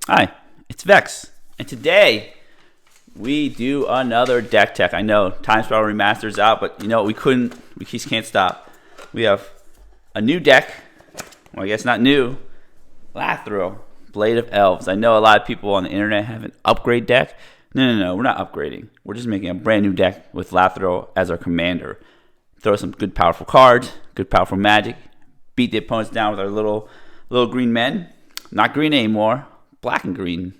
Hi, it's Vex, and today we do another deck tech. I know Time Spiral Remaster's out, but you know we just can't stop. We have a new deck. Well, I guess not new. Lathril, Blade of Elves. I know a lot of people on the internet have an upgrade deck. No, we're not upgrading. We're just making a brand new deck with Lathril as our commander. Throw some good powerful cards, good powerful magic, beat the opponents down with our little green men. Not green anymore. Black and green,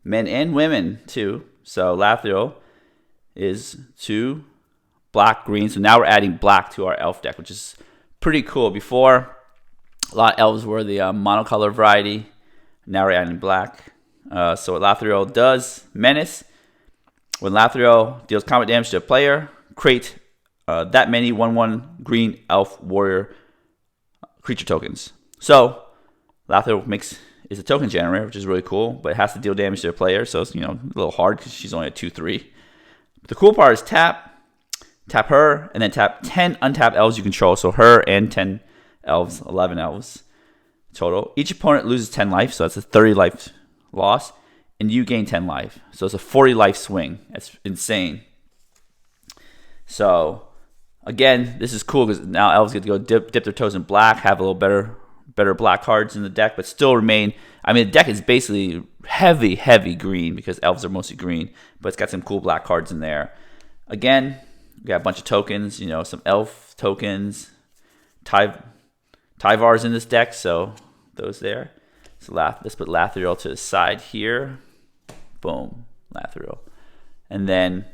men and women too. So Lathril is 2 black green. So now we're adding black to our elf deck, which is pretty cool. Before, a lot of elves were the monocolor variety. Now we're adding black. So what Lathril does, menace. When Lathril deals combat damage to a player, create that many 1/1 green elf warrior creature tokens. So Lathril is a token generator, which is really cool, but it has to deal damage to a player, so it's a little hard because she's only a 2/3. But the cool part is tap her, and then tap 10 untapped elves you control. So her and 10 elves, 11 elves total. Each opponent loses 10 life, so that's a 30 life loss, and you gain 10 life. So it's a 40 life swing. That's insane. So again, this is cool because now elves get to go dip their toes in black, have a little better black cards in the deck, but still remain. I mean, the deck is basically heavy green because elves are mostly green, but it's got some cool black cards in there. Again, we got a bunch of tokens, some elf tokens, Tyvar's in this deck, so those there. So let's put Lathril to the side here. Boom, Lathril. And then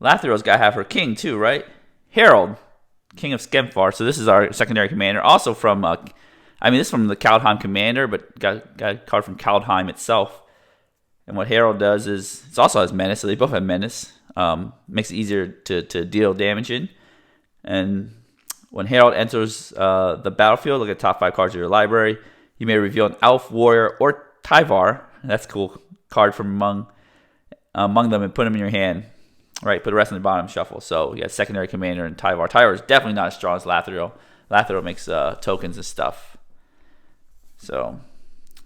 Lathril's got to have her king too, right? Herald, King of Skemfar. So this is our secondary commander. Also from, this is from the Kaldheim commander, but got a card from Kaldheim itself. And what Herald does is, it also has menace, so they both have menace. Makes it easier to deal damage in. And when Herald enters the battlefield, look at the top 5 cards of your library. You may reveal an elf, warrior, or Tyvar. That's a cool card from among them and put them in your hand. Right, put the rest on the bottom, shuffle. So you got secondary commander and Tyvar. Tyvar is definitely not as strong as Lathril. Lathril makes tokens and stuff. So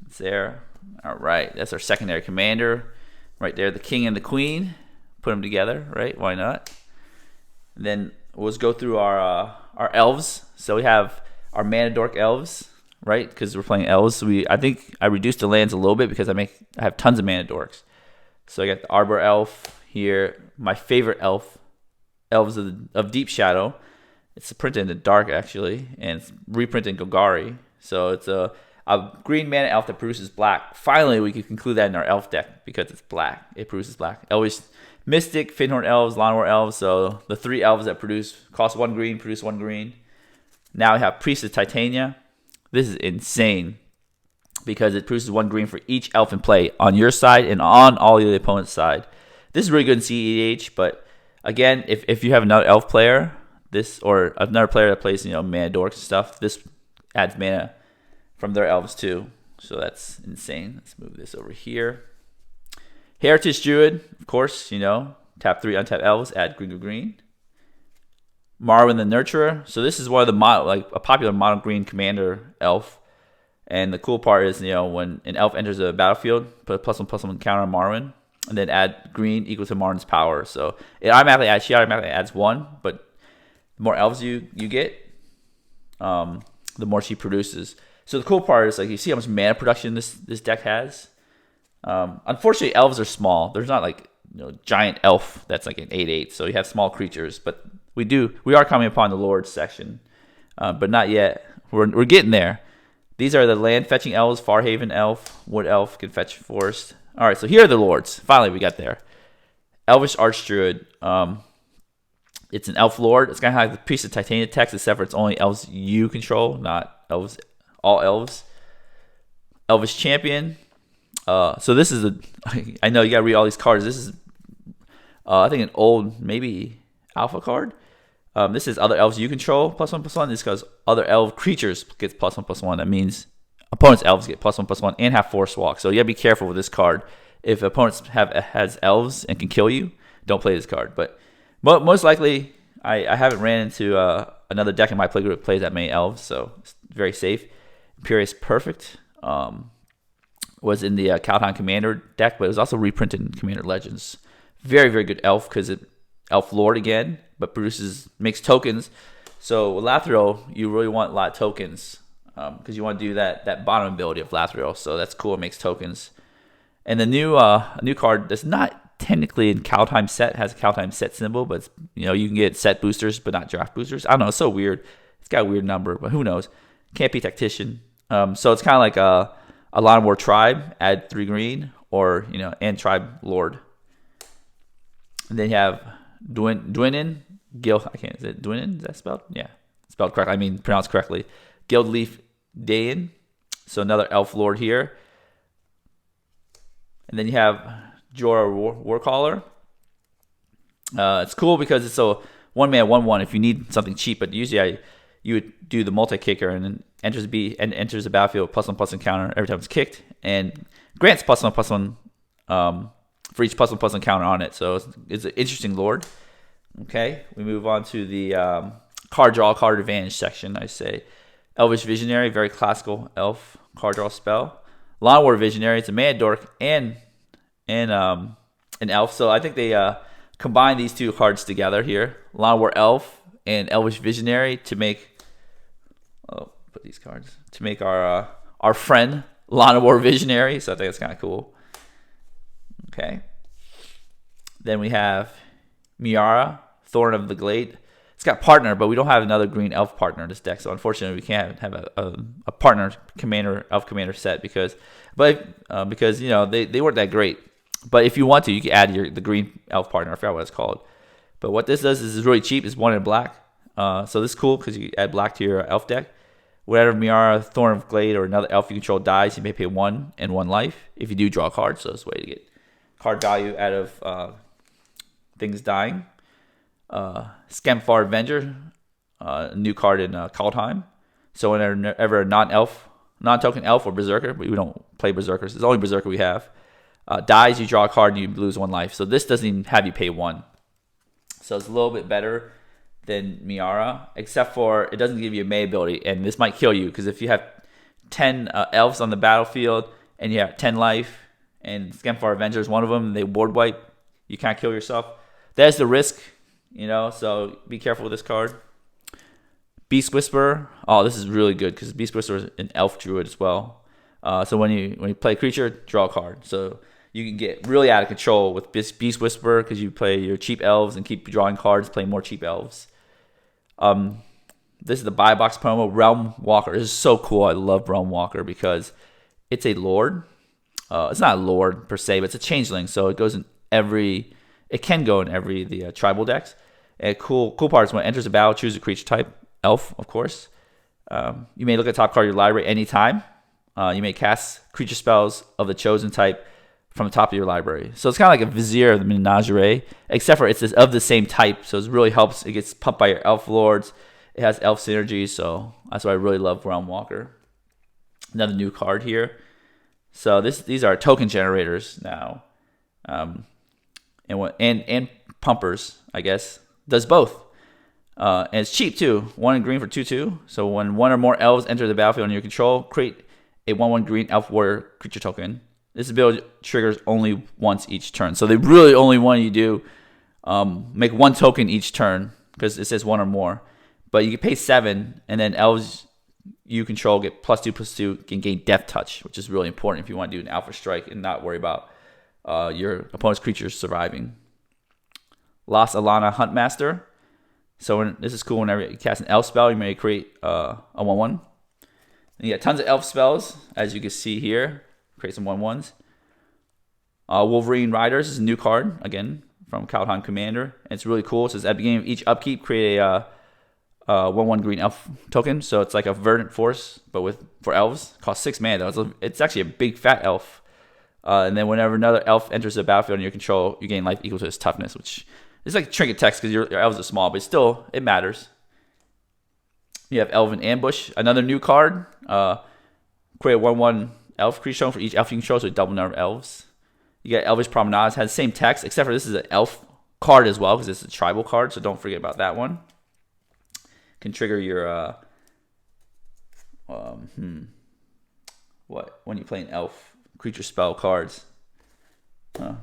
it's there. All right, that's our secondary commander. Right there, the king and the queen. Put them together, right? Why not? And then we'll just go through our elves. So we have our Mana Dork elves, right? Because we're playing elves. So I think I reduced the lands a little bit because I have tons of Mana Dorks. So I got the Arbor Elf here. My favorite elves of Deep Shadow. It's printed in the dark actually, and it's reprinted in Gogari. So it's a green mana elf that produces black. Finally, we can conclude that in our elf deck because it's black. It produces black. Elvish Mystic, Finhorn Elves, Lawnmower Elves. So the 3 elves that cost 1 green, produce 1 green. Now we have Priesthood Titania. This is insane because it produces 1 green for each elf in play on your side and on all the opponent's side. This is really good in EDH, but again, if you have another elf player, or another player that plays mana dorks and stuff, this adds mana from their elves too. So that's insane. Let's move this over here. Heritage Druid, of course, tap 3 untapped elves, add green. Marwyn the Nurturer. So this is one of the a popular mono green commander elf. And the cool part is, when an elf enters a battlefield, put a +1/+1 counter on Marwyn. And then add green equal to Marwyn's power. So she automatically adds 1, but the more elves you get, the more she produces. So the cool part is you see how much mana production this deck has. Unfortunately, elves are small. There's not giant elf that's like an 8/8. So you have small creatures, but we are coming upon the Lord section, but not yet. We're getting there. These are the land fetching elves: Farhaven Elf, Wood Elf can fetch forest. All right, so here are the lords. Finally, we got there. Elvish Archdruid. It's an elf lord. It's kind of like the Priesthood Titania text, except for it's only elves you control, not elves, all elves. Elvish Champion. So this is I know you got to read all these cards. This is, I think, an old, maybe alpha card. This is other elves you control, +1/+1. This goes other elf creatures gets +1/+1. That means opponents' elves get +1/+1 and have force walk. So you gotta be careful with this card. If opponents has elves and can kill you, don't play this card. But most likely, I haven't ran into another deck in my playgroup that plays that many elves, so it's very safe. Imperious Perfect. was in the Kaldheim Commander deck, but it was also reprinted in Commander Legends. Very, very good elf because it elf lord again, but makes tokens. So with Lathril, you really want a lot of tokens because you want to do that bottom ability of Lathril. So that's cool. It makes tokens. And the new card that's not technically in Kaldheim set, has a Kaldheim set symbol, but you can get set boosters, but not draft boosters. I don't know. It's so weird. It's got a weird number, but who knows? Can't be Tactician. So it's kind of like a lot more tribe, add 3 green, or and tribe lord. And then you have Dwinin, is it Dwinin? Is that spelled? Yeah, spelled correct. I mean, pronounced correctly. Guildleaf Dayan. So another elf lord here. And then you have Jorah Warcaller. It's cool because it's a 1-mana 1/1 if you need something cheap, but usually you would do the multi-kicker and then enters the battlefield +1/+1 encounter every time it's kicked, and grants +1/+1 for each +1/+1 counter on it. So it's an interesting lord. Okay, we move on to the card draw, card advantage section. I say Elvish Visionary, very classical elf card draw spell. Lawn War Visionary, it's a mana dork and an elf. So I think they combine these two cards together here, Lawn War Elf and Elvish Visionary, to make our friend Lawn War Visionary. So I think it's kind of cool. Okay. Then we have Miara, Thorn of the Glade. It's got partner, but we don't have another green elf partner in this deck. So unfortunately, we can't have a partner elf commander set because they weren't that great. But if you want to, you can add the green elf partner. I forgot what it's called. But what this does is it's really cheap. It's 1 in black. So this is cool because you add black to your elf deck. Whenever Miara, Thorn of Glade, or another elf you control dies, you may pay 1 and 1 life if you do draw a card. So it's a way to get card value out of things dying. Skemfar Avenger, a new card in Kaldheim. So whenever a non-token elf or berserker, but we don't play berserkers, it's the only berserker we have, dies, you draw a card and you lose 1 life. So this doesn't even have you pay 1. So it's a little bit better than Miara, except for it doesn't give you a May ability, and this might kill you because if you have 10 elves on the battlefield and you have 10 life, and Skemfar Avenger is one of them, and they board wipe, you can't kill yourself. There's the risk, so be careful with this card. Beast Whisperer. Oh, this is really good because Beast Whisperer is an elf druid as well. So when you play a creature, draw a card. So you can get really out of control with Beast Whisperer because you play your cheap elves and keep drawing cards, play more cheap elves. This is the buy box promo, Realm Walker. This is so cool. I love Realm Walker because it's a lord. It's not a lord per se, but it's a changeling. So it goes in it can go in the tribal decks. And cool part is when it enters a battle, choose a creature type, elf, of course. You may look at the top card of your library anytime. You may cast creature spells of the chosen type from the top of your library. So it's kind of like a Vizier of the Menagerie, except for it's of the same type. So it really helps. It gets pumped by your elf lords. It has elf synergy, so that's why I really love Realm Walker. Another new card here. So these are token generators now, and pumpers, I guess. Does both. And it's cheap too. 1 in green for 2/2. So when 1 or more elves enter the battlefield under your control, create a 1/1 green elf warrior creature token. This ability triggers only once each turn. So they really only want you to make 1 token each turn because it says 1 or more. But you can pay 7, and then elves you control get +2/+2, can gain Death Touch, which is really important if you want to do an Alpha Strike and not worry about your opponent's creatures surviving. Las Alana Huntmaster. So this is cool. Whenever you cast an elf spell, you may create a 1/1. And you get tons of elf spells, as you can see here. Create some 1/1s. Wolverine Riders is a new card, again, from Kaldheim Commander. And it's really cool. It says at the beginning of each upkeep, create a 1/1 green elf token. So it's like a Verdant Force, but for elves. It costs 6 mana, though. It's actually a big fat elf. And then whenever another elf enters the battlefield under your control, you gain life equal to its toughness, which is like trinket text because your elves are small, but still, it matters. You have Elven Ambush, another new card. Create a 1/1 elf creature token for each elf you control, so a double number of elves. You get Elvish Promenade, has the same text, except for this is an elf card as well because it's a tribal card, so don't forget about that one. Can trigger your when you play an elf creature spell cards.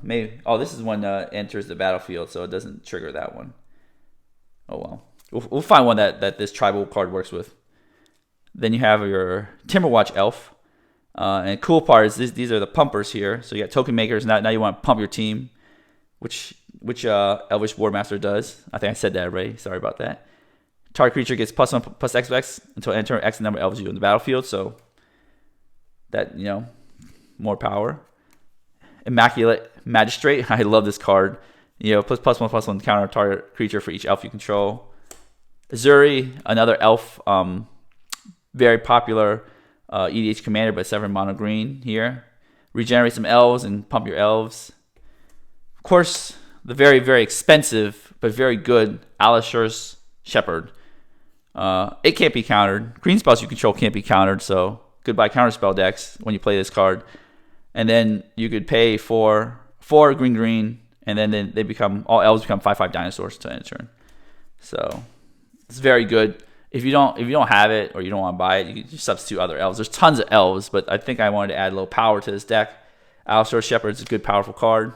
Maybe. Oh, this is when enters the battlefield, so it doesn't trigger that one. Oh well. We'll find one that this tribal card works with. Then you have your Timberwatch Elf. And the cool part is these are the pumpers here. So you got token makers. Now you want to pump your team, which Elvish Boardmaster does. I think I said that already. Sorry about that. Target creature gets +1 + X until enter X number of elves you in the battlefield. So that, more power. Immaculate Magistrate. I love this card. +1/+1 counter target creature for each elf you control. Azuri, another elf, very popular EDH commander, but 7 mono green here. Regenerate some elves and pump your elves. Of course, the very, very expensive but very good Elvish Shepherd. It can't be countered. Green spells you control can't be countered, so goodbye counterspell decks when you play this card. And then you could pay for 4 green, and then they become, all elves become 5/5 dinosaurs to end a turn. So it's very good. If you don't have it or you don't want to buy it, you can just substitute other elves. There's tons of elves, but I think I wanted to add a little power to this deck. Elvish Shepherd is a good, powerful card.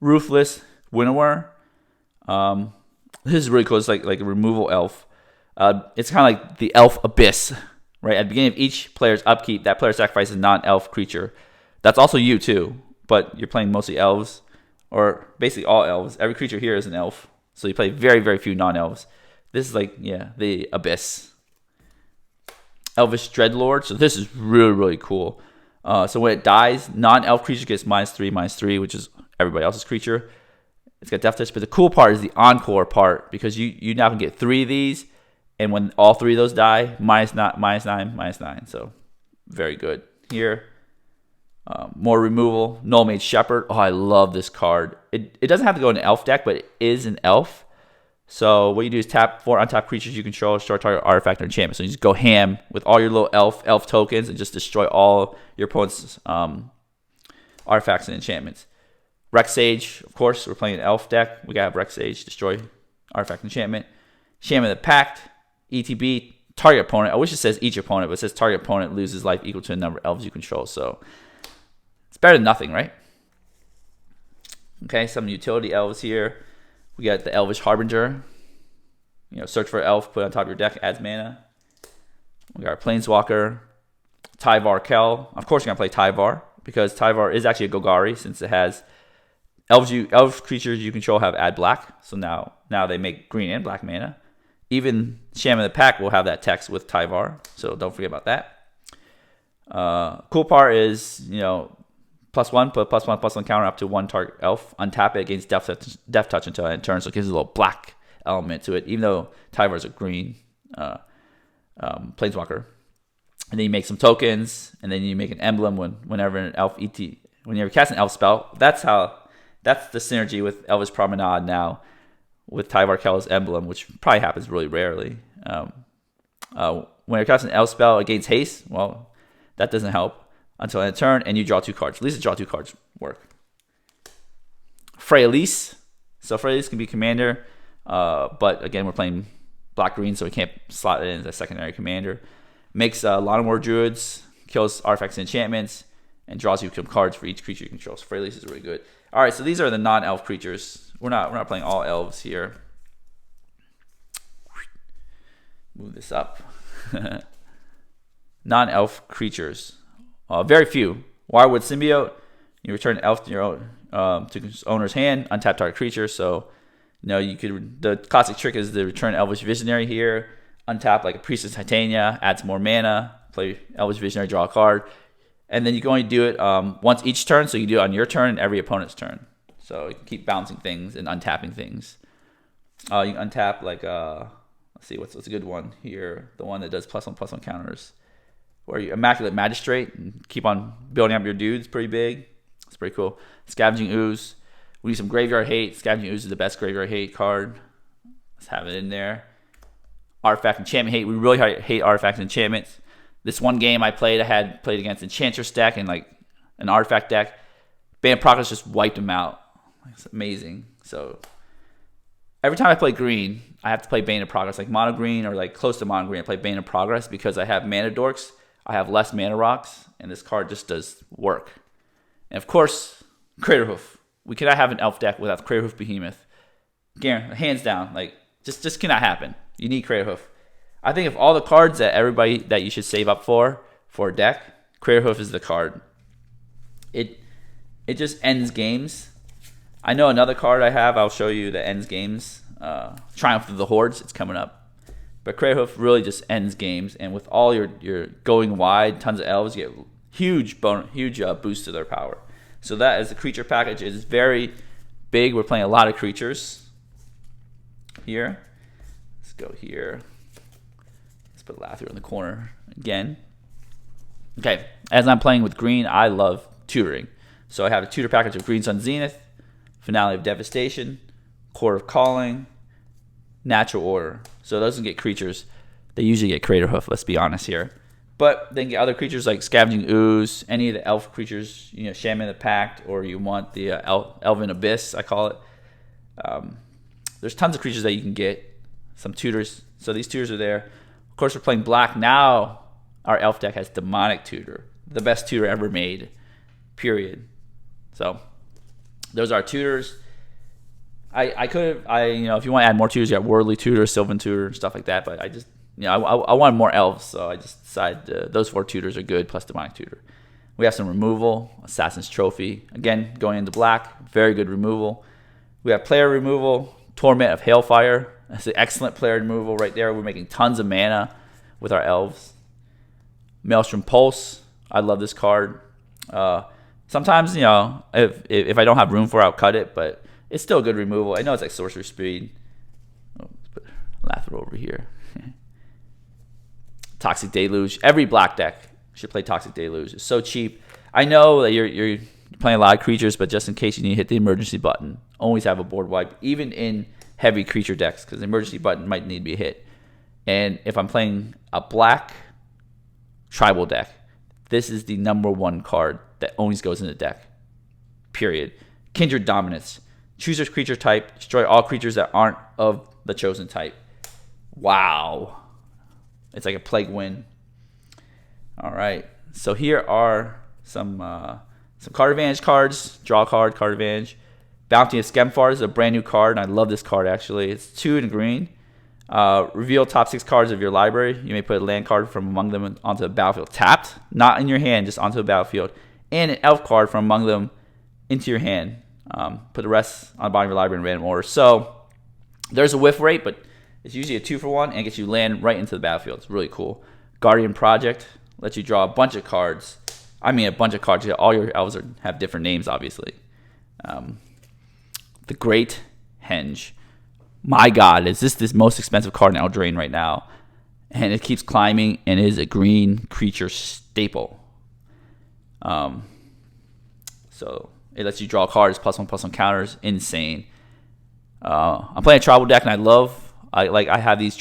Ruthless Winnower. This is really cool. It's like a removal elf. It's kind of like the Elf Abyss, right? At the beginning of each player's upkeep, that player sacrifices a non-elf creature. That's also you too, but you're playing mostly elves, or basically all elves. Every creature here is an elf, so you play very, very few non-elves. This is like, the Abyss. Elvish Dreadlord. So this is really, really cool. So when it dies, non-elf creature gets -3/-3, which is everybody else's creature. It's got Death Touch, but the cool part is the Encore part, because you now can get 3 of these, and when all 3 of those die, -9/-9. So very good. Here, more removal. Null Mage Shepherd. Oh, I love this card. It doesn't have to go in an elf deck, but it is an elf. So what you do is tap 4 untapped creatures you control, destroy target artifact or enchantment. So you just go ham with all your little elf tokens and just destroy all your opponent's artifacts and enchantments. Rex Sage, of course, we're playing an elf deck. We got Rex Sage, destroy artifact enchantment. Shaman of the Pact, ETB, target opponent. I wish it says each opponent, but it says target opponent loses life equal to the number of elves you control. So it's better than nothing, right? Okay, some utility elves here. We got the Elvish Harbinger. Search for elf, put it on top of your deck, adds mana. We got our Planeswalker, Tyvar Kel. Of course, you're going to play Tyvar, because Tyvar is actually a Gogari, since it has elf creatures you control have add black. So now they make green and black mana. Even Shaman of the Pack will have that text with Tyvar, so don't forget about that. Cool part is, +1, put +1/+1 counter up to 1 target elf. Untap it against Death Touch until end turn, so it gives a little black element to it, even though Tyvar is a green Planeswalker. And then you make some tokens, and then you make an emblem whenever you cast an elf spell. That's the synergy with Elvish Promenade now, with Tyvar Kel's emblem, which probably happens really rarely. When you're casting an elf spell against haste, well, that doesn't help until end turn, and you draw 2 cards. At least draw 2 cards work. Freyalise. So Freyalise can be commander, but again, we're playing black-green, so we can't slot it in as a secondary commander. Makes a lot more druids, kills artifacts and enchantments, and draws you some cards for each creature you control. So Freyalise is really good. All right, so these are the non-elf creatures. We're not playing all elves here. Move this up. Non-elf creatures. Very few. Wirewood Symbiote. You return an elf to your own to its owner's hand. Untap target creature. So you could. The classic trick is to return Elvish Visionary here. Untap like a Priesthood Titania. Adds more mana. Play Elvish Visionary. Draw a card. And then you can only do it once each turn. So you do it on your turn and every opponent's turn. So you can keep bouncing things and untapping things. You can untap like let's see what's a good one here. The one that does +1/+1 counters. Where you Immaculate Magistrate and keep on building up your dudes pretty big. It's pretty cool. Scavenging Ooze. We need some Graveyard Hate. Scavenging Ooze is the best Graveyard Hate card. Let's have it in there. Artifact Enchantment Hate. We really hate Artifact Enchantments. This one game I played against Enchantress deck and like an Artifact deck. Bane of Progress just wiped them out. It's amazing. So every time I play green, I have to play Bane of Progress. Like mono green or like close to mono green, I play Bane of Progress because I have Mana Dorks. I have less mana rocks, and this card just does work. And of course, Craterhoof. We cannot have an elf deck without Craterhoof Behemoth. Hands down, like just cannot happen. You need Craterhoof. I think of all the cards that everybody that you should save up for a deck, Craterhoof is the card. It just ends games. I know another card I have. I'll show you that ends games. Triumph of the Hordes. It's coming up. But Craterhoof really just ends games, and with all your going wide, tons of elves, you get huge boost to their power. So that as the creature package is very big. We're playing a lot of creatures here. Let's go here. Let's put Lathril in the corner again. Okay, as I'm playing with green, I love tutoring. So I have a tutor package of Green Sun Zenith, Finale of Devastation, Court of Calling, Natural Order. So those can get creatures. They usually get Craterhoof, let's be honest here. But they can get other creatures like Scavenging Ooze, any of the elf creatures, Shaman of the Pact, or you want the Elven Abyss, I call it. There's tons of creatures that you can get. Some tutors. So these tutors are there. Of course, we're playing black. Now our elf deck has Demonic Tutor, the best tutor ever made, period. So those are tutors. I could have, if you want to add more tutors, you have Worldly Tutor, Sylvan Tutor, stuff like that. But I just, I wanted more elves, so I just decided those 4 tutors are good, plus Demonic Tutor. We have some removal, Assassin's Trophy. Again, going into black, very good removal. We have player removal, Torment of Hailfire. That's an excellent player removal right there. We're making tons of mana with our elves. Maelstrom Pulse. I love this card. Sometimes, if I don't have room for it, I'll cut it, but it's still a good removal. I know it's like sorcery speed. Let's put Lathril over here. Toxic Deluge. Every black deck should play Toxic Deluge. It's so cheap. I know that you're playing a lot of creatures, but just in case you need to hit the emergency button, always have a board wipe, even in heavy creature decks, because the emergency button might need to be hit. And if I'm playing a black tribal deck, this is the #1 card that always goes in the deck. Period. Kindred Dominance. Choose your creature type. Destroy all creatures that aren't of the chosen type. Wow. It's like a plague win. All right. So here are some card advantage cards. Draw card, card advantage. Bounty of Skemfar is a brand new card, and I love this card actually. It's 2 in green. Reveal top 6 cards of your library. You may put a land card from among them onto the battlefield tapped, not in your hand, just onto the battlefield, and an elf card from among them into your hand. Put the rest on the bottom of your library in random order. So there's a whiff rate, but it's usually a 2-for-1 and gets you land right into the battlefield. It's really cool. Guardian Project lets you draw a bunch of cards. I mean, a bunch of cards. All your elves have different names, obviously. The Great Henge. My God, is this most expensive card in Eldraine right now? And it keeps climbing and is a green creature staple. So it lets you draw cards, +1/+1 counters. Insane. I'm playing a tribal deck, and I have these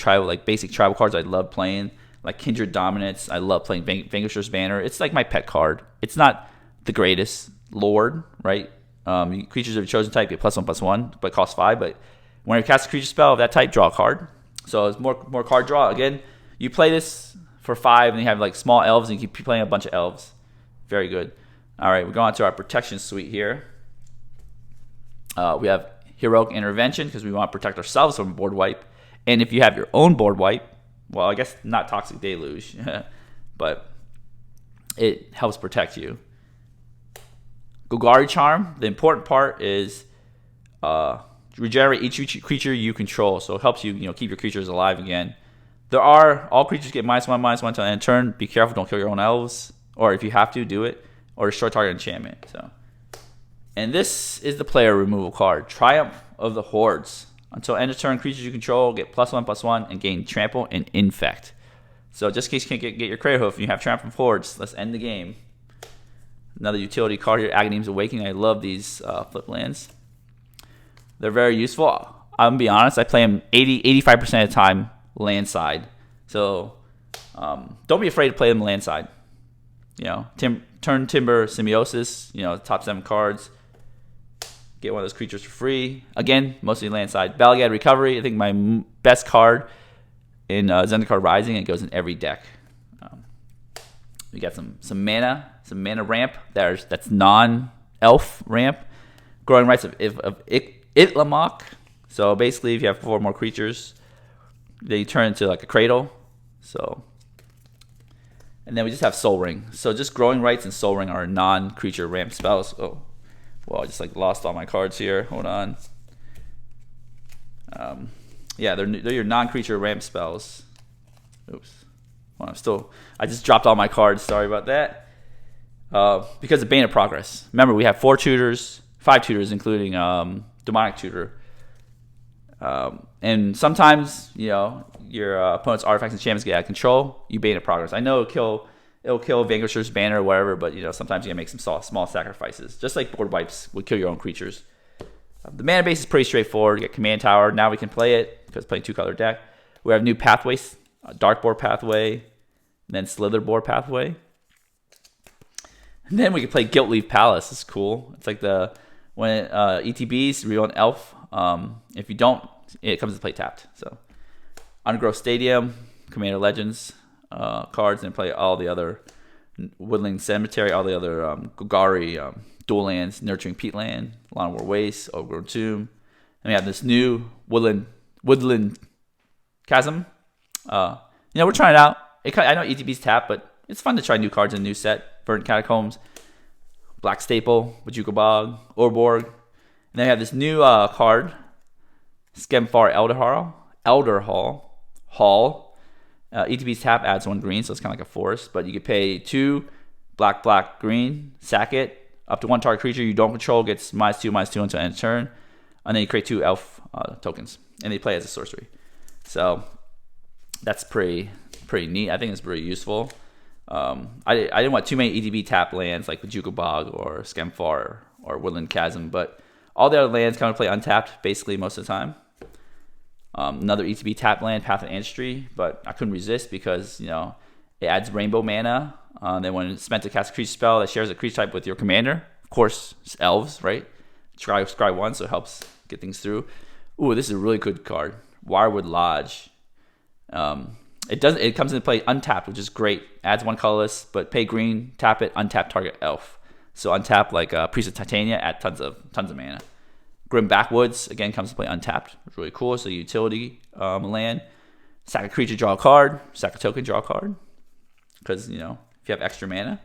basic tribal cards I love playing, like Kindred Dominance. I love playing Vanquisher's Banner. It's like my pet card. It's not the greatest Lord, right? Creatures of a chosen type get +1/+1, but cost 5. But when you cast a creature spell of that type, draw a card. So it's more card draw. Again, you play this for 5, and you have like small elves, and you keep playing a bunch of elves. Very good. All right, we're going to our protection suite here. We have Heroic Intervention, because we want to protect ourselves from board wipe. And if you have your own board wipe, well, I guess not Toxic Deluge, but it helps protect you. Gogari Charm, the important part is regenerate each creature you control, so it helps you keep your creatures alive again. All creatures get -1/-1 to end turn. Be careful, don't kill your own elves, or if you have to, do it, or destroy target enchantment. And this is the player removal card, Triumph of the Hordes. Until end of turn, creatures you control get +1/+1 and gain Trample and Infect. So just in case you can't get your Craterhoof and you have Triumph of Hordes, let's end the game. Another utility card here, Aghanim Awakening. I love these flip lands. They're very useful. I'm going to be honest, I play them 85% of the time land side. So don't be afraid to play them land side. Turn Timber Symbiosis, top 7 cards. Get one of those creatures for free. Again, mostly land side. Balagad Recovery, I think my best card in Zendikar Rising. It goes in every deck. We got some mana ramp. That's non-elf ramp. Growing rights of Itlamok. So basically, if you have 4 more creatures, then you turn into like a cradle. So, and then we just have Soul Ring. So just Growing Rights and Soul Ring are non-creature ramp spells. Oh, well, I just like lost all my cards here. Hold on. Yeah, they're your non-creature ramp spells. Oops. Well, I just dropped all my cards. Sorry about that. Because of Bane of Progress. Remember, we have 5 tutors, including Demonic Tutor. And sometimes, your opponent's artifacts and enchantments get out of control. You Bane of Progress. I know it'll kill Vanquisher's Banner or whatever, but sometimes you gotta make some small sacrifices. Just like board wipes would kill your own creatures. The mana base is pretty straightforward. You get Command Tower. Now we can play it because playing 2-color deck. We have new pathways: Darkboard pathway, and then Slitherboard pathway. And then we can play Guiltleaf Palace. It's cool. It's like when ETBs real an elf. If you don't, it comes to play tapped. So Undergrowth Stadium, Commander Legends cards, and play all the other Woodland Cemetery, all the other Gogari dual lands, Nurturing Peatland, Lawn War Waste, Overgrown Tomb. And we have this new Woodland Chasm. We're trying it out. I know ETB's tap, but it's fun to try new cards in a new set. Verdant Catacombs, Black Staple, Bajuka Bog, Orborg. And then we have this new card, Skemfar Elder Hall. ETB's tap adds 1 green, so it's kind of like a forest. But you could pay 2 black, green, sack it. Up to 1 target creature you don't control gets -2/-2 until end of turn. And then you create 2 elf tokens. And they play as a sorcery. So that's pretty neat. I think it's pretty useful. I didn't want too many ETB tap lands like Bajuka Bog or Skemfar or Woodland Chasm, but all the other lands kind of play untapped basically most of the time. Another ETB tap land, Path of Ancestry, but I couldn't resist because it adds rainbow mana. Then when it's spent to cast a creature spell that shares a creature type with your commander, of course, it's Elves, right? Scry 1, so it helps get things through. Ooh, this is a really good card. Wirewood Lodge. It comes into play untapped, which is great. Adds 1 colorless, but pay green, tap it, untap target elf. So untap like Priesthood Titania, add tons of mana. Grim Backwoods again comes to play untapped. It's really cool. So utility land, sack a creature, draw a card. Sack a token, draw a card. Because if you have extra mana.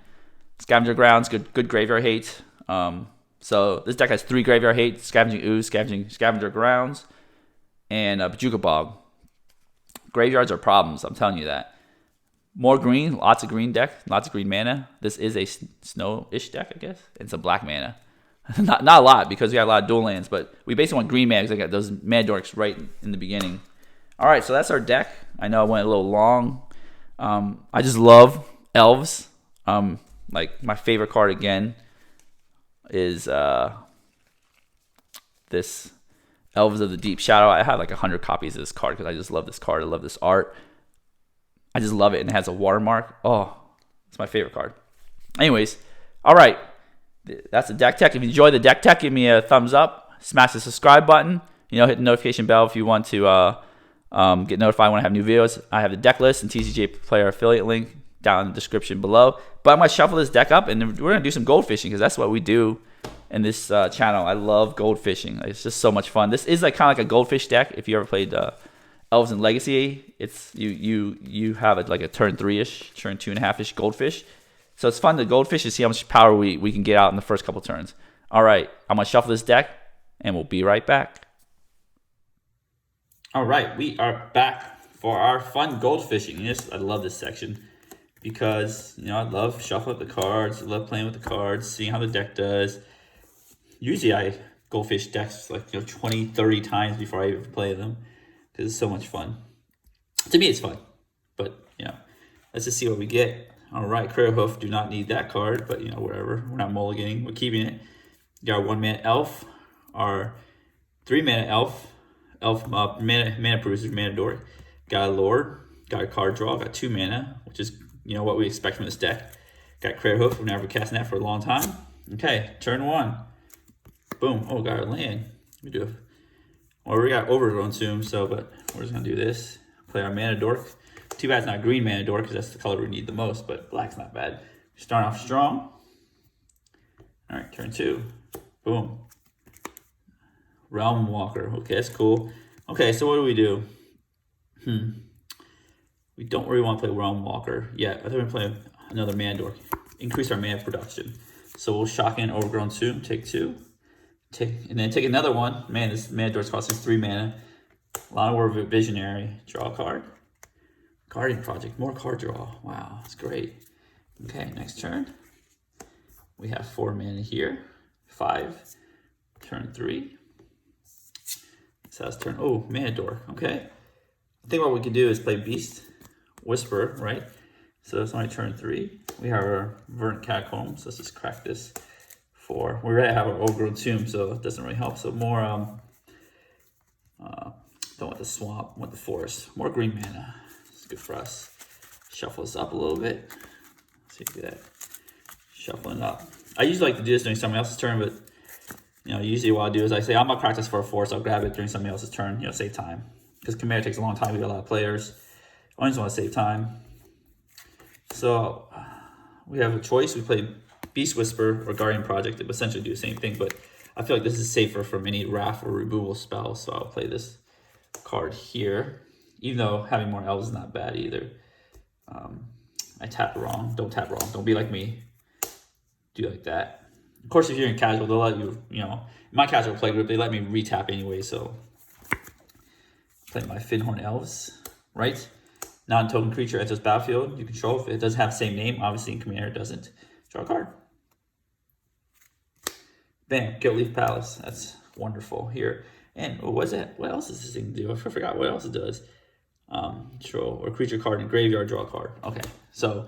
Scavenger Grounds, good graveyard hate. So this deck has 3 graveyard hate: Scavenging Ooze, Scavenger Grounds, and Bajuka Bog. Graveyards are problems, I'm telling you that. More green, lots of green deck, lots of green mana. This is a snow-ish deck, I guess, and some black mana. not a lot because we have a lot of dual lands, but we basically want green mana because I got those mana dorks right in the beginning. All right, so that's our deck. I know I went a little long. I just love Elves. Like my favorite card again is this Elves of the Deep Shadow. I have like 100 copies of this card because I just love this card. I love this art. I just love it, and it has a watermark. Oh, it's my favorite card. Anyways, all right. That's the deck tech. If you enjoy the deck tech, give me a thumbs up. Smash the subscribe button. Hit the notification bell if you want to get notified when I have new videos. I have the deck list and TCG Player affiliate link down in the description below. But I'm going to shuffle this deck up, and we're going to do some gold fishing because that's what we do in this channel. I love gold fishing. It's just so much fun. This is like kind of like a goldfish deck. If you ever played Elves in Legacy, it's you have it like a turn 3-ish, turn 2.5-ish goldfish. So it's fun to goldfish to see how much power we can get out in the first couple turns. All right, I'm going to shuffle this deck, and we'll be right back. All right, we are back for our fun gold fishing. Yes, I love this section because, I love shuffling the cards. I love playing with the cards, seeing how the deck does. Usually I goldfish decks like 20, 30 times before I even play them because it's so much fun. To me, it's fun, but, let's just see what we get. All right, Crater Hoof, do not need that card, but, whatever. We're not mulliganing. We're keeping it. Got our 1-mana elf, our 3-mana elf mana producer, mana dork. Got a lord, got a card draw, got 2 mana, which is, what we expect from this deck. Got Crater Hoof, we've never casting that for a long time. Okay, turn 1. Boom. Oh, got our land. We got Overgrown Tomb, but we're just gonna do this. Play our mana dork. Too bad it's not green mana dork, because that's the color we need the most, but black's not bad. Starting off strong. All right, turn 2. Boom. Realm Walker. Okay, that's cool. Okay, so what do we do? We don't really want to play Realm Walker yet. I think we're going to play another mana dork. Increase our mana production. So we'll shock in Overgrown Tomb, take 2. And then take another one. Man, this mana dork's costing 3 mana. A lot of War Visionary. Draw a card. Guardian Project, more card draw. Wow, that's great. Okay, next turn. We have 4 mana here. 5. Turn 3. So that's turn. Oh, mana dork. Okay. I think what we can do is play Beast Whisper, right? So it's only turn 3. We have our Verdant Catacombs. Let's just crack this. 4. We already have our Overgrown Tomb, so it doesn't really help. So more don't want the swamp, want the forest. More green mana. It's good for us. Shuffle this up a little bit. Let's see if we do that. Shuffling up. I usually like to do this during somebody else's turn, but usually what I do is I say I'm gonna practice for a forest. I'll grab it during somebody else's turn. Save time, because Commander takes a long time. We got a lot of players. I just want to save time. So we have a choice. We play Beast Whisper or Guardian Project. It would essentially do the same thing, but I feel like this is safer from any wrath or removal spell. So I'll play this card here, even though having more elves is not bad either. I tap wrong. Don't tap wrong. Don't be like me. Do like that. Of course, if you're in casual, they'll let you, in my casual play group, they let me retap anyway, so play my Finhorn Elves, right? Non-token creature enters battlefield. You control. If it doesn't have the same name, obviously in Commander it doesn't. Draw a card. Bam, Giltleaf Palace. That's wonderful here. And what else does this thing do? I forgot what else it does. Control or creature card in graveyard, draw a card. Okay, so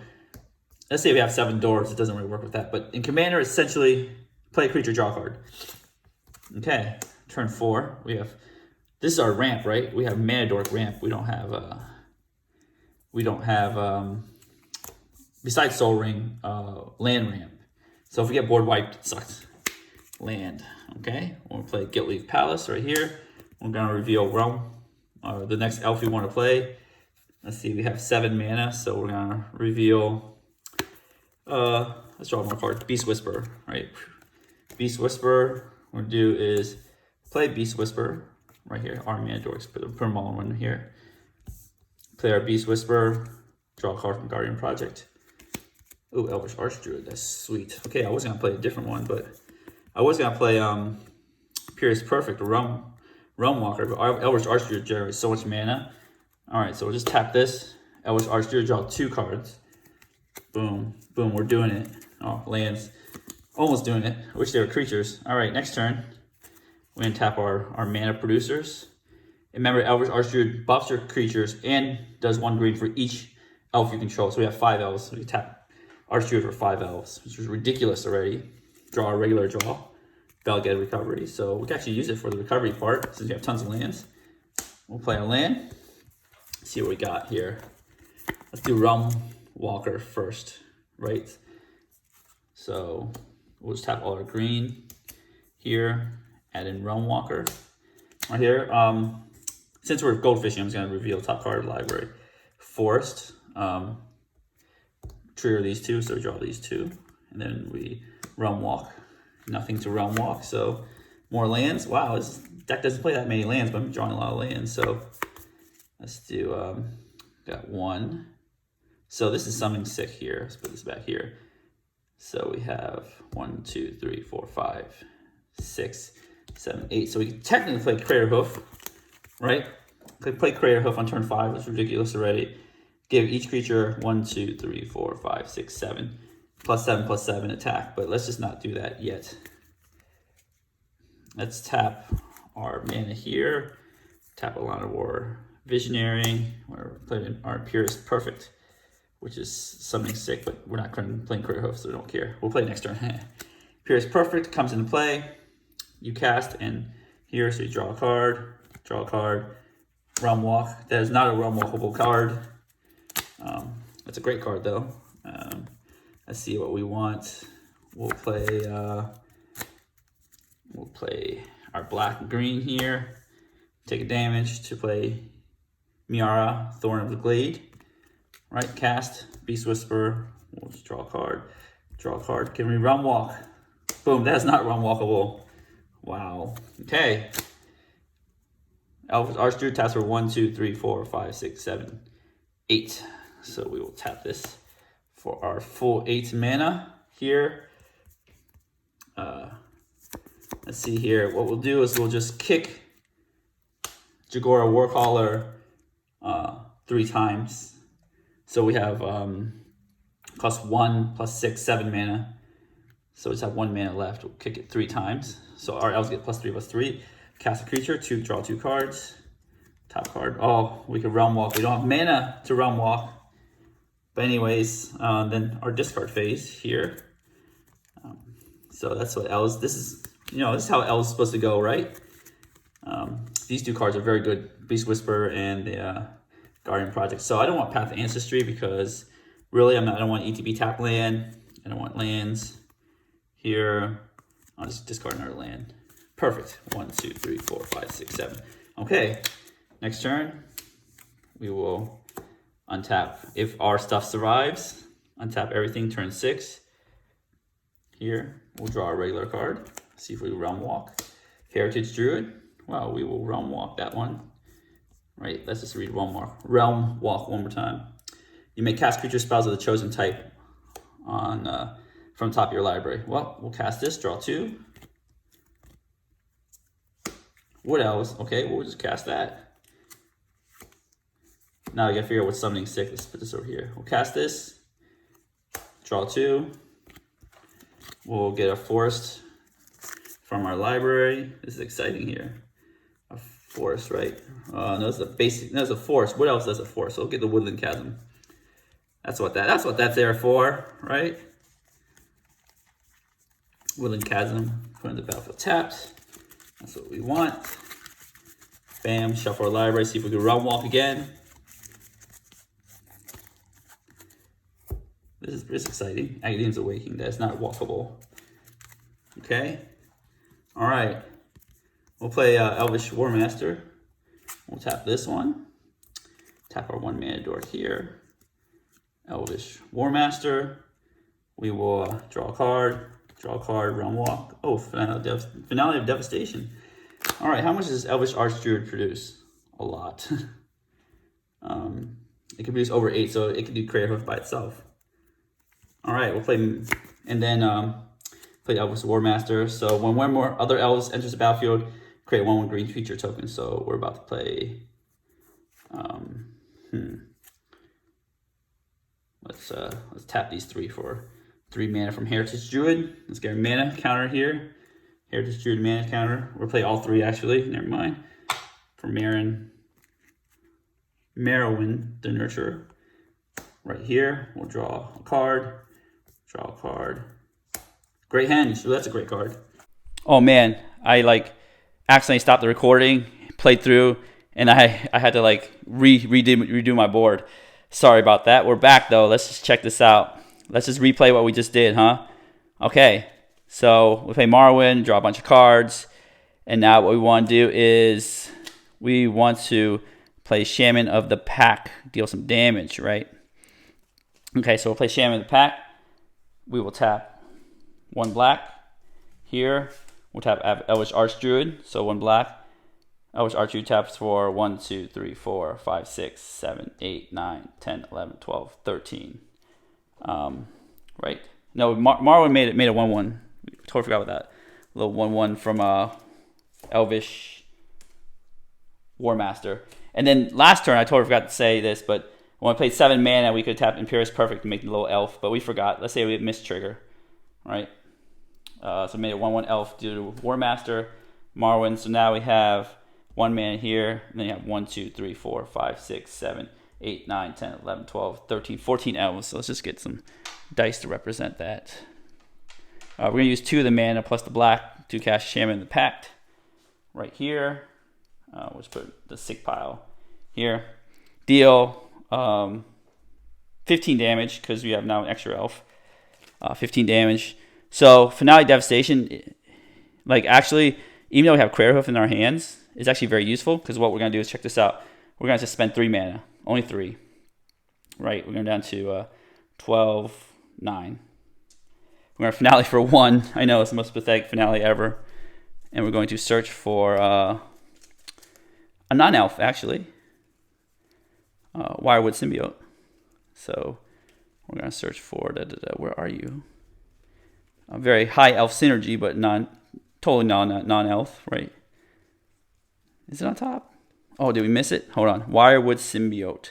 let's say we have 7 doors. It doesn't really work with that. But in Commander, essentially, play a creature, draw a card. Okay, turn 4. We have, this is our ramp, right? We have Mana Dork ramp. We don't have, besides Soul Ring, land ramp. So if we get board wiped, it sucks. Land, okay? We'll play Giltleaf Palace right here. We're gonna reveal Realm, the next elf we want to play. Let's see, we have 7 mana, so we're gonna reveal, let's draw more cards. Beast Whisper, right? Beast Whisper, what we're gonna do is play Beast Whisper right here. Our mana dorks, put them all in one here. Play our Beast Whisper, draw a card from Guardian Project. Ooh, Elvish Archdruid, that's sweet. Okay, I was gonna play a different one, but I was gonna play Purest Perfect, Realm Walker, but Elvish Archdruid generates so much mana. All right, so we'll just tap this. Elvish Archdruid, draw 2 cards. Boom, boom, we're doing it. Oh, lands, almost doing it. I wish they were creatures. All right, next turn, we're gonna tap our mana producers. And remember, Elvish Archdruid buffs your creatures and does 1 green for each elf you control. So we have 5 elves, so we tap Archdruid for 5 elves, which is ridiculous already. Draw a regular draw. They'll get a recovery. So we can actually use it for the recovery part since we have tons of lands. We'll play a land. See what we got here. Let's do Realm Walker first, right? So we'll just tap all our green here. Add in Realm Walker right here. Since we're goldfishing, I'm just gonna reveal top card of the library. Forest. Trigger these 2, so draw these 2, and then we Realm Walk. Nothing to Realm Walk, so more lands. Wow, this deck doesn't play that many lands, but I'm drawing a lot of lands. So let's do, got 1. So this is something sick here. Let's put this back here. So we have 1, 2, 3, 4, 5, 6, 7, 8. So we can technically play Crater Hoof, right? Play Crater Hoof on turn 5. That's ridiculous already. Give each creature 1, 2, 3, 4, 5, 6, 7. +7/+7 attack, but let's just not do that yet. Let's tap our mana here. Tap a Lot of War Visionary. We're playing our Purest Perfect, which is something sick, but we're not playing Crater Hoof, so we don't care. We'll play next turn. Purest Perfect comes into play. You cast, and here, so you draw a card, Realm Walk. That is not a Realm Walkable card. That's a great card, though. Let's see what we want. We'll play our black and green here. Take a damage to play Miara, Thorn of the Glade. right? Cast, Beast Whisper. We'll just draw a card. Draw a card. Can we Realm Walk? Boom, that's not Realm Walkable. Wow. Okay. Elvish Archdruid taps for 1, 2, 3, 4, 5, 6, 7, 8. So we will tap this for our full 8 mana here. Let's see here. What we'll do is we'll just kick Gogari Warcaller 3 times. So we have +1, +6, 7 mana. So we just have 1 mana left. We'll kick it 3 times. So our elves get +3/+3. Cast a creature, draw 2 cards. Top card. Oh, we can Realm Walk. We don't have mana to Realm Walk. But anyways, then our discard phase here. So that's what elves. This is how elves is supposed to go, right? These 2 cards are very good. Beast Whisper and the Guardian Project. So I don't want Path of Ancestry because really I don't want ETB tap land. I don't want lands here. I'll just discard another land. Perfect. 1, 2, 3, 4, 5, 6, 7. Okay. Next turn, we will untap. If our stuff survives, untap everything, turn 6. Here, we'll draw a regular card. See if we Realm Walk. Heritage Druid. Wow, we will Realm Walk that one. Right, let's just read Realm Walk one more time. You may cast creature spells of the chosen type on from top of your library. Well, we'll cast this, draw 2. Wood Elves. Okay, we'll just cast that. Now we gotta figure out what's summoning sick. Let's put this over here. We'll cast this. Draw 2. We'll get a forest from our library. This is exciting here. A forest, right? No, that's a basic. That's a forest. What else does a forest? So we'll get the Woodland Chasm. That's what that's there for, right? Woodland Chasm. Put in the battlefield tapped. That's what we want. Bam. Shuffle our library. See if we can Realm Walk again. This is exciting. Academia's Awakening. That's not walkable. Okay. All right. We'll play Elvish War Master. We'll tap this one. Tap our 1 mana dork here. Elvish War Master. We will draw a card. Draw a card. Realm Walk. Oh, Finale of Devastation. All right. How much does Elvish Archdruid produce? A lot. It can produce over 8, so it can do Crater Hoof by itself. All right, we'll play, and then play Elvish War Master. So when one more other elves enters the battlefield, create 1/1 green creature token. So we're about to play. Let's tap these 3 for 3 mana from Heritage Druid. Let's get our mana counter here. Heritage Druid mana counter. We'll play all 3 actually. Never mind. For Merwin the Nurturer. Right here, we'll draw a card. Draw a card. Great hand. So that's a great card. Oh man, I accidentally stopped the recording, played through, and I had to redo my board. Sorry about that. We're back though. Let's just check this out. Let's just replay what we just did, huh? Okay. So we play Merwin, draw a bunch of cards, and now what we want to do is we want to play Shaman of the Pack, deal some damage, right? Okay, so we'll play Shaman of the Pack. We will tap 1 black. Here, we'll tap Elvish Archdruid, so 1 black. Elvish Archdruid taps for 1, 2, 3, 4, 5, 6, 7, 8, 9, 10, 11, 12, 13. Right? No, Merwin made a 1/1. Totally forgot about that. A little 1/1 from Elvish War Master. And then last turn, I totally forgot to say this, but when I played 7 mana, we could tap Imperious Perfect to make the little elf, but we forgot. Let's say we missed trigger, right? So we made a 1/1 elf due to War Master, Merwin. So now we have 1 mana here, and then you have 1, 2, 3, 4, 5, 6, 7, 8, 9, 10, 11, 12, 13, 14 elves. So let's just get some dice to represent that. We're going to use 2 of the mana plus the black to cast Shaman of the Pact right here. We'll just put the sick pile here. Deal 15 damage because we have now an extra elf. 15 damage. So Finale Devastation, actually, even though we have Crater Hoof in our hands, it's actually very useful because what we're going to do is check this out. We're going to just spend 3 mana. Only 3. Right, we're going down to 12, 9. We're going to finale for 1. I know it's the most pathetic finale ever. And we're going to search for a non-elf, actually. Wirewood Symbiote. So we're going to search for, where are you? A very high elf synergy, but totally non-elf, right? Is it on top? Oh, did we miss it? Hold on. Wirewood Symbiote.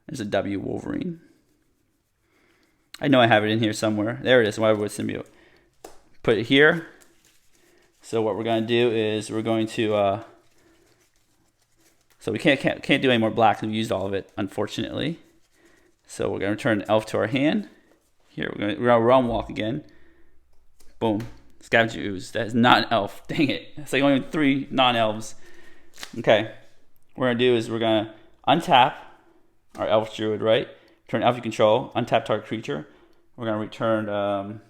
There's a W Wolverine. I know I have it in here somewhere. There it is, Wirewood Symbiote. Put it here. So what we're going to do is we're going to... so we can't do any more black. We've used all of it, unfortunately. So we're going to return an elf to our hand. Here, we're going to Realm Walk again. Boom. Scavenger Ooze. That is not an elf. Dang it. It's like only 3 non-elves. Okay. What we're going to do is we're going to untap our Elvish Druid, right? Turn elf you control. Untap target creature. We're going to return...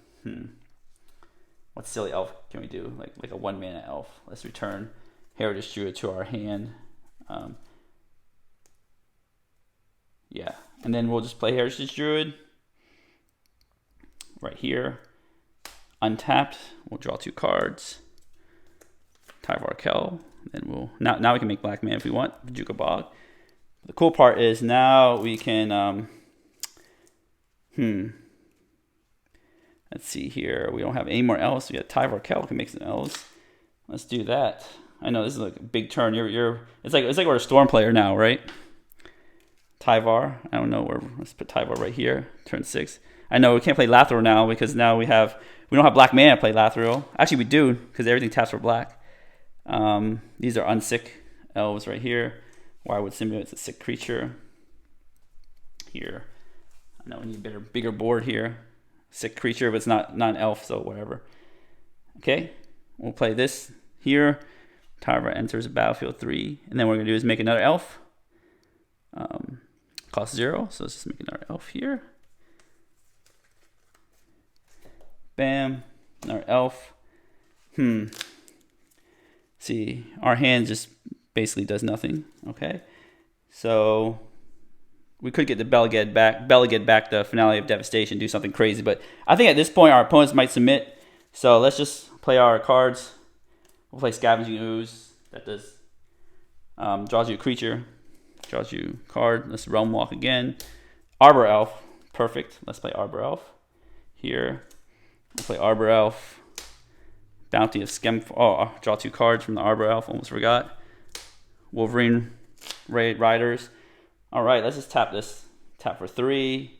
what silly elf can we do? Like a 1-mana elf. Let's return Heritage Druid to our hand. Yeah. And then we'll just play Heritage Druid. Right here. Untapped. We'll draw 2 cards. Tyvar Kel. Then we'll now we can make black mana if we want. Bajuka Bog. The cool part is now we can let's see here. We don't have any more elves. We got Tyvar Kel can make some elves. Let's do that. I know this is like a big turn. It's like we're a Storm player now, right? Tyvar. I don't know where. Let's put Tyvar right here. Turn 6. I know we can't play Lathril now because now we don't have black mana to play Lathril. Actually, we do because everything taps for black. These are unsick elves right here. Wirewood Symbiote, it's a sick creature. Here, I know we need a bigger board here. Sick creature, but it's not an elf, so whatever. Okay, we'll play this here. Tyvar enters battlefield 3, and then what we're gonna do is make another elf. Cost 0, so let's just make another elf here. Bam, another elf. See, our hand just basically does nothing. Okay, so we could get the Beleged back the Finale of Devastation, do something crazy, but I think at this point our opponents might submit. So let's just play our cards. We'll play Scavenging Ooze. That does draws you a creature, draws you a card. Let's Realm Walk again. Arbor Elf, perfect. Let's play Arbor Elf here. We'll play Arbor Elf. Bounty of Skem. Oh, draw 2 cards from the Arbor Elf. Almost forgot. Wolverine Riders. All right, let's just tap this. Tap for 3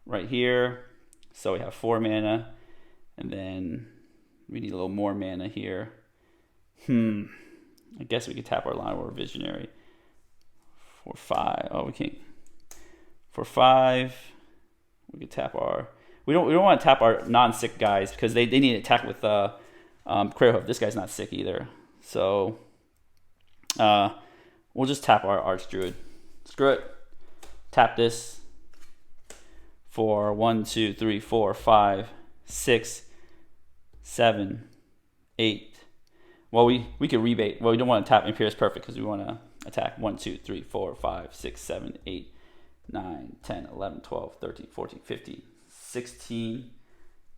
right here. So we have 4 mana. And then we need a little more mana here. I guess we could tap our Line War Visionary. For 5. Oh, we can't. For 5, we could tap our... We don't want to tap our non-sick guys because they need to attack with Crayhoof. This guy's not sick either. So we'll just tap our Archdruid. Screw it. Tap this for 1, 2, 3, 4, 5, 6, 7, 8. Well, we could rebate. Well, we don't want to tap Imperious Perfect because we want to attack 1, 2, 3, 4, 5, 6, 7, 8, 9, 10, 11, 12, 13, 14, 15,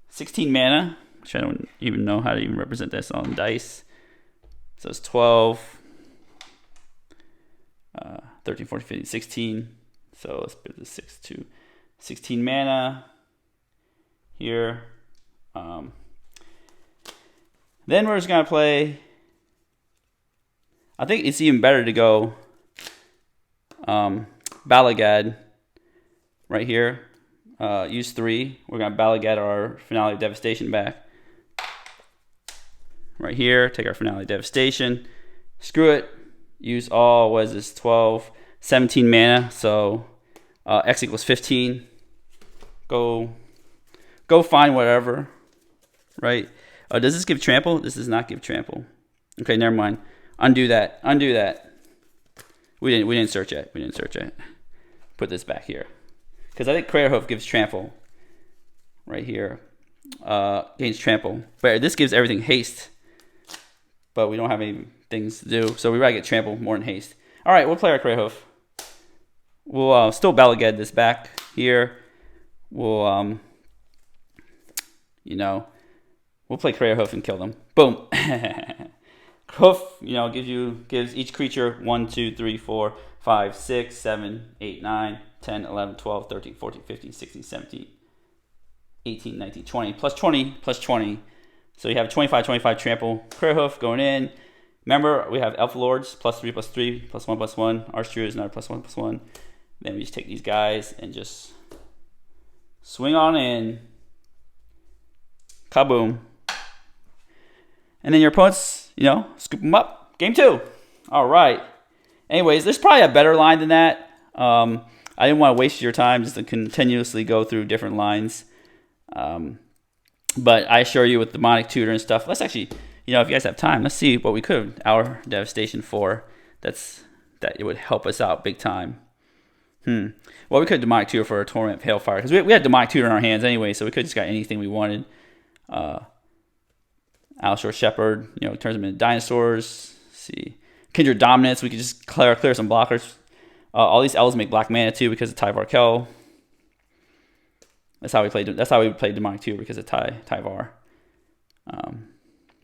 16 mana, which I don't even know how to even represent this on dice. So it's 12, 13, 14, 15, 16. So let's put the 6 to 16 mana here. Then we're just going to play... I think it's even better to go Beleged right here. Use 3. We're going to Beleged our Finale of Devastation back. Right here. Take our Finale of Devastation. Screw it. Use all, what is this, 12, 17 mana. So X equals 15. Go find whatever. Right? Does this give trample? This does not give trample. Okay, never mind. Undo that. Undo that. We didn't search it. We didn't search it. Put this back here. Because I think Crayhoof gives trample. Right here. Gains trample. But this gives everything haste. But we don't have any things to do. So we gotta get trample more than haste. Alright, we'll play our Crayhoof. We'll still Balaged this back here. We'll you know, we'll play Crater Hoof and kill them. Boom. Hoof, you know, gives each creature 1, 2, 3, 4, 5, 6, 7, 8, 9, 10, 11, 12, 13, 14, 15, 16, 17, 18, 19, 20. Plus 20, plus 20. So you have 25, 25 trample. Crater Hoof going in. Remember, we have Elf Lords, plus 3, plus 3, plus 1, plus 1. Archdruid is another plus 1, plus 1. Then we just take these guys and just swing on in. Kaboom. And then your opponents, you know, scoop them up. Game 2. All right. Anyways, there's probably a better line than that. I didn't want to waste your time just to continuously go through different lines. But I assure you with Demonic Tutor and stuff, let's actually, you know, if you guys have time, let's see what we could have Our Devastation for. That it would help us out big time. Well, we could Demonic Tutor for a Torment of Hailfire, because we had Demonic Tutor in our hands anyway, so we could just got anything we wanted. Alshore Shepherd, you know, turns them into dinosaurs. Let's see, Kindred Dominance, we could just clear some blockers. All these elves make black mana too because of Tyvar Kel. That's how we played Demonic Tutor, because of Tyvar.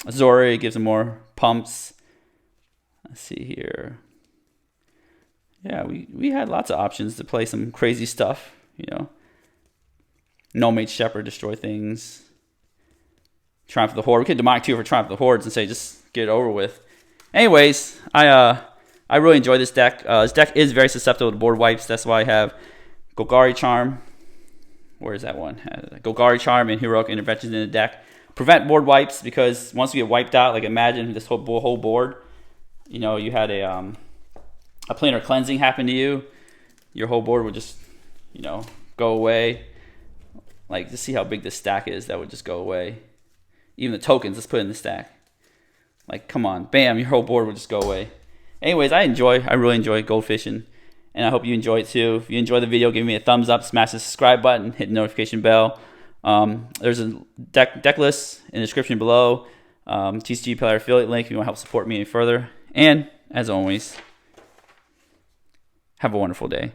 Azori gives them more pumps. Let's see here. Yeah, we had lots of options to play some crazy stuff, you know. No Mage Shepherd, destroy things. Triumph of the Horde. We could Demonic Tutor for Triumph of the Hordes and say just get it over with. Anyways, I really enjoy this deck. This deck is very susceptible to board wipes. That's why I have Gogari Charm. Where is that one? Gogari Charm and Heroic Interventions in the deck. Prevent board wipes, because once you get wiped out, like imagine this whole board, you know, you had a planar cleansing happen to you. Your whole board would just, you know, go away. Like, just see how big this stack is. That would just go away. Even the tokens, let's put in the stack. Like, come on, bam, your whole board would just go away. Anyways, I really enjoy goldfishing, and I hope you enjoy it too. If you enjoy the video, give me a thumbs up, smash the subscribe button, hit the notification bell. There's a deck list in the description below. TCG Player affiliate link if you want to help support me any further. And as always, have a wonderful day.